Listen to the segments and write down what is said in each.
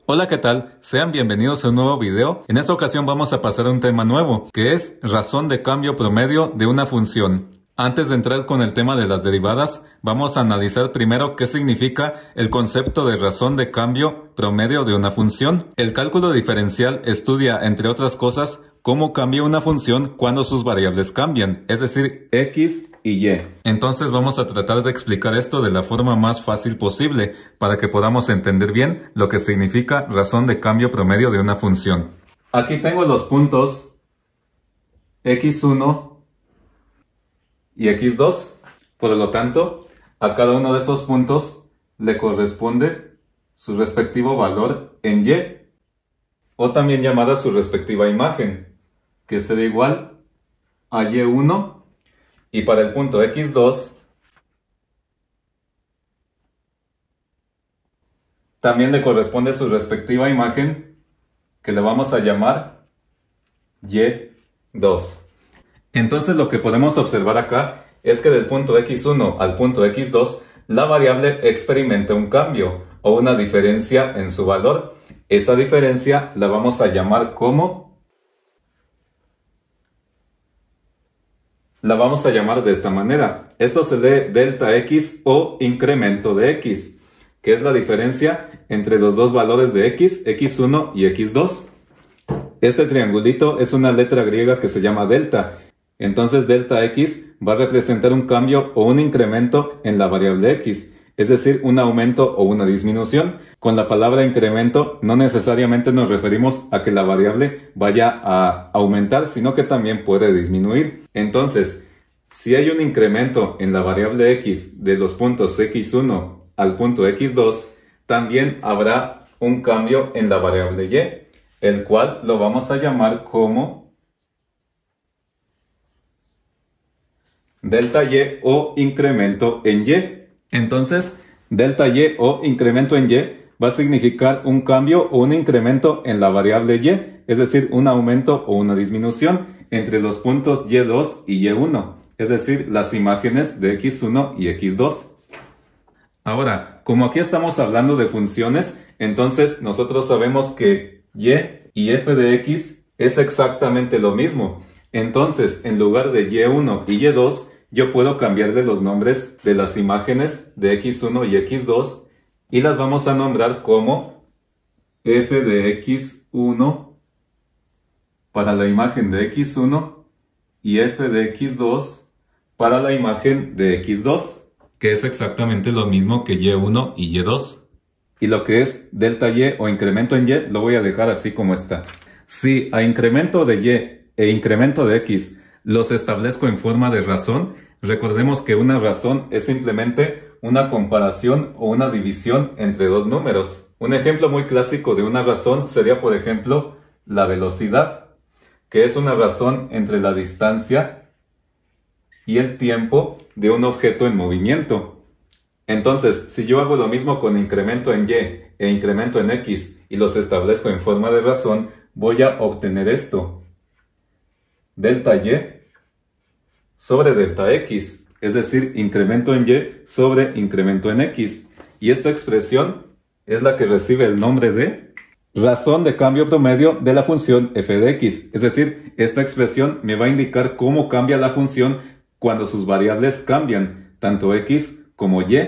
Hola, ¿qué tal? Sean bienvenidos a un nuevo video. En esta ocasión vamos a pasar a un tema nuevo, que es razón de cambio promedio de una función. Antes de entrar con el tema de las derivadas, vamos a analizar primero qué significa el concepto de razón de cambio promedio de una función. El cálculo diferencial estudia, entre otras cosas, cómo cambia una función cuando sus variables cambian, es decir, x y y. Entonces vamos a tratar de explicar esto de la forma más fácil posible para que podamos entender bien lo que significa razón de cambio promedio de una función. Aquí tengo los puntos x1 y x2. Por lo tanto, a cada uno de estos puntos le corresponde su respectivo valor en y, o también llamada su respectiva imagen, que será igual a y1, y para el punto x2 también le corresponde su respectiva imagen, que le vamos a llamar y2. Entonces lo que podemos observar acá es que del punto x1 al punto x2 la variable experimenta un cambio o una diferencia en su valor. Esa diferencia la vamos a llamar como... La vamos a llamar de esta manera. Esto se lee delta x o incremento de x, que es la diferencia entre los dos valores de x, x1 y x2. Este triangulito es una letra griega que se llama delta. Entonces delta x va a representar un cambio o un incremento en la variable x, es decir, un aumento o una disminución. Con la palabra incremento no necesariamente nos referimos a que la variable vaya a aumentar, sino que también puede disminuir. Entonces, si hay un incremento en la variable x de los puntos x1 al punto x2, también habrá un cambio en la variable y, el cual lo vamos a llamar como delta y o incremento en y. Entonces, delta y o incremento en y va a significar un cambio o un incremento en la variable y, es decir, un aumento o una disminución entre los puntos y2 y y1, es decir, las imágenes de x1 y x2. Ahora, como aquí estamos hablando de funciones, entonces nosotros sabemos que y f de x es exactamente lo mismo. Entonces, en lugar de y1 y y2, yo puedo cambiarle los nombres de las imágenes de x1 y x2 y las vamos a nombrar como f de x1 para la imagen de x1 y f de x2 para la imagen de x2, que es exactamente lo mismo que y1 y y2. Y lo que es delta y o incremento en y lo voy a dejar así como está. Si a incremento de y e incremento de x los establezco en forma de razón, recordemos que una razón es simplemente una comparación o una división entre dos números. Un ejemplo muy clásico de una razón sería, por ejemplo, la velocidad, que es una razón entre la distancia y el tiempo de un objeto en movimiento. Entonces, si yo hago lo mismo con incremento en y e incremento en x y los establezco en forma de razón, voy a obtener esto: delta y sobre delta x, es decir, incremento en y sobre incremento en x. Y esta expresión es la que recibe el nombre de razón de cambio promedio de la función f de x. Es decir, esta expresión me va a indicar cómo cambia la función cuando sus variables cambian, tanto x como y.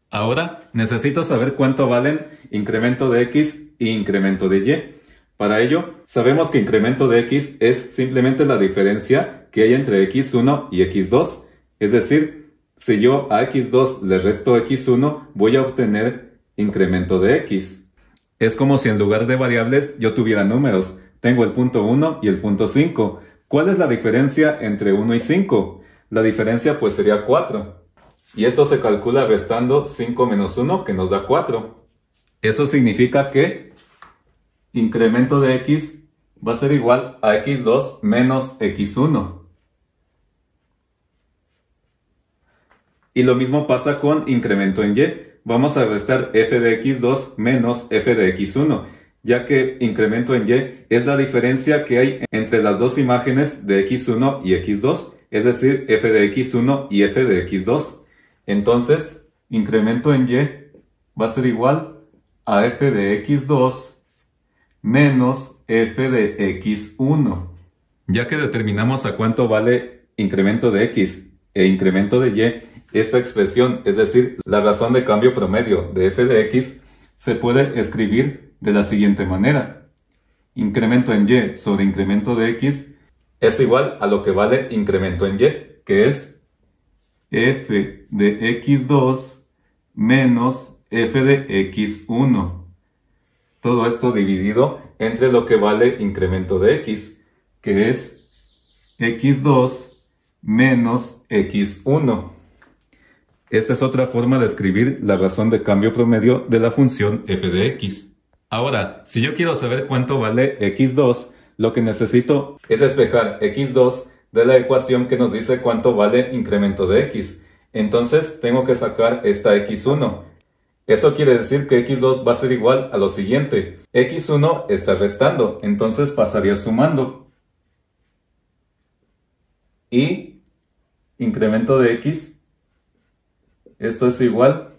Ahora necesito saber cuánto valen incremento de x e incremento de y. Para ello, sabemos que incremento de x es simplemente la diferencia que hay entre x1 y x2. Es decir, si yo a x2 le resto x1, voy a obtener incremento de x. Es como si en lugar de variables yo tuviera números. Tengo el punto 1 y el punto 5. ¿Cuál es la diferencia entre 1 y 5? La diferencia pues sería 4. Y esto se calcula restando 5 menos 1, que nos da 4. Eso significa que incremento de x va a ser igual a x2 menos x1. Y lo mismo pasa con incremento en y. Vamos a restar f de x2 menos f de x1, ya que incremento en y es la diferencia que hay entre las dos imágenes de x1 y x2, es decir, f de x1 y f de x2. Entonces, incremento en y va a ser igual a f de x2 menos f de x1. Ya que determinamos a cuánto vale incremento de x e incremento de y, esta expresión, es decir, la razón de cambio promedio de f de x, se puede escribir de la siguiente manera. Incremento en y sobre incremento de x es igual a lo que vale incremento en y, que es f de x2 menos f de x1. Todo esto dividido entre lo que vale incremento de x, que es x2 menos x1. Esta es otra forma de escribir la razón de cambio promedio de la función f de x. Ahora, si yo quiero saber cuánto vale x2, lo que necesito es despejar x2 de la ecuación que nos dice cuánto vale incremento de x. Entonces tengo que sacar esta x1. Eso quiere decir que x2 va a ser igual a lo siguiente. x1 está restando, entonces pasaría sumando. Y incremento de x, esto es igual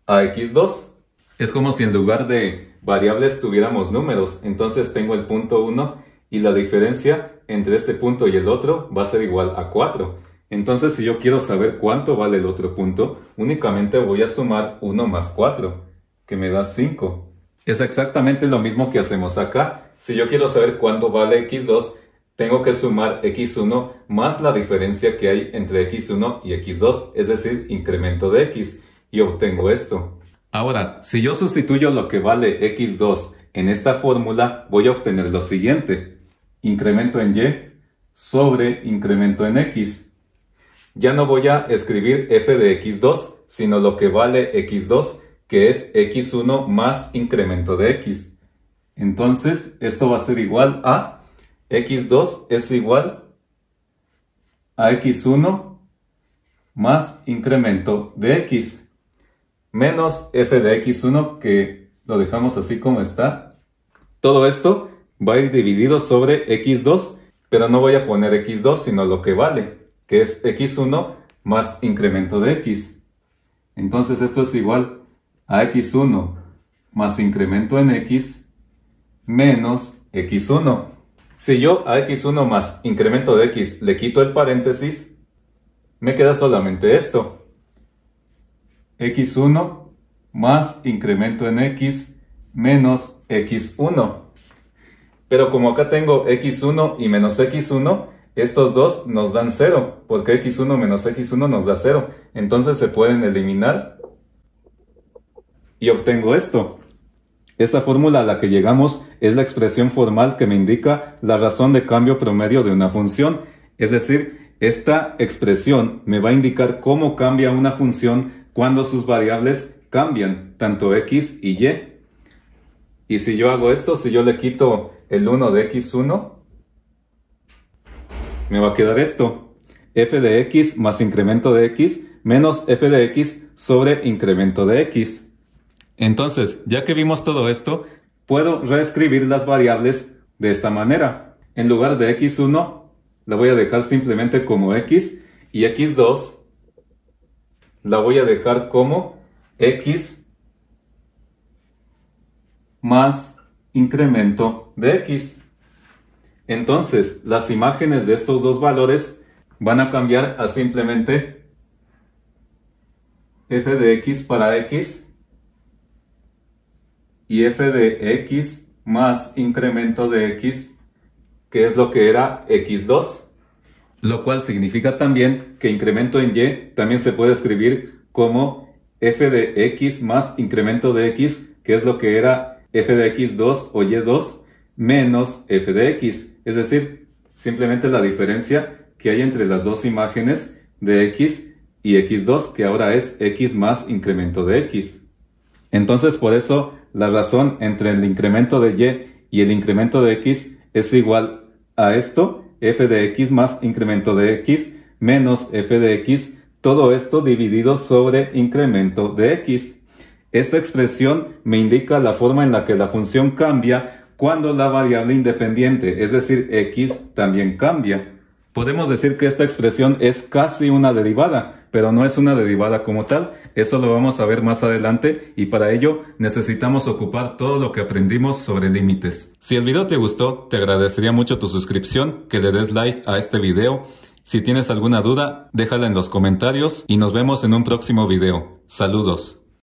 a x2. Es como si en lugar de variables tuviéramos números. Entonces tengo el punto 1 y la diferencia entre este punto y el otro va a ser igual a 4. Entonces si yo quiero saber cuánto vale el otro punto, únicamente voy a sumar 1 más 4, que me da 5. Es exactamente lo mismo que hacemos acá. Si yo quiero saber cuánto vale x2, tengo que sumar x1 más la diferencia que hay entre x1 y x2, es decir, incremento de x, y obtengo esto. Ahora, si yo sustituyo lo que vale x2 en esta fórmula, voy a obtener lo siguiente. Incremento en y sobre incremento en x. Ya no voy a escribir f de x2, sino lo que vale x2, que es x1 más incremento de x. Entonces, esto va a ser igual a x2 es igual a x1 más incremento de x, menos f de x1, que lo dejamos así como está. Todo esto va a ir dividido sobre x2, pero no voy a poner x2, sino lo que vale, que es x1 más incremento de x. Entonces esto es igual a x1 más incremento en x menos x1. Si yo a x1 más incremento de x le quito el paréntesis, me queda solamente esto. x1 más incremento en x menos x1. Pero como acá tengo x1 y menos x1, estos dos nos dan 0, porque x1 menos x1 nos da 0. Entonces se pueden eliminar y obtengo esto. Esta fórmula a la que llegamos es la expresión formal que me indica la razón de cambio promedio de una función. Es decir, esta expresión me va a indicar cómo cambia una función cuando sus variables cambian, tanto x y y. Y si yo hago esto, si yo le quito el 1 de x1, me va a quedar esto. F de x más incremento de x menos f de x sobre incremento de x. Entonces, ya que vimos todo esto, puedo reescribir las variables de esta manera. En lugar de x1, la voy a dejar simplemente como x, y x2 la voy a dejar como x más incremento de x. Entonces, las imágenes de estos dos valores van a cambiar a simplemente f de x para x y f de x más incremento de x, que es lo que era x2. Lo cual significa también que incremento en y también se puede escribir como f de x más incremento de x, que es lo que era f de x2 o y2 menos f de x. Es decir, simplemente la diferencia que hay entre las dos imágenes de x y x2, que ahora es x más incremento de x. Entonces, por eso, la razón entre el incremento de y el incremento de x es igual a esto, f de x más incremento de x menos f de x, todo esto dividido sobre incremento de x. Esta expresión me indica la forma en la que la función cambia cuando la variable independiente, es decir, x, también cambia. Podemos decir que esta expresión es casi una derivada, pero no es una derivada como tal. Eso lo vamos a ver más adelante y para ello necesitamos ocupar todo lo que aprendimos sobre límites. Si el video te gustó, te agradecería mucho tu suscripción, que le des like a este video. Si tienes alguna duda, déjala en los comentarios y nos vemos en un próximo video. Saludos.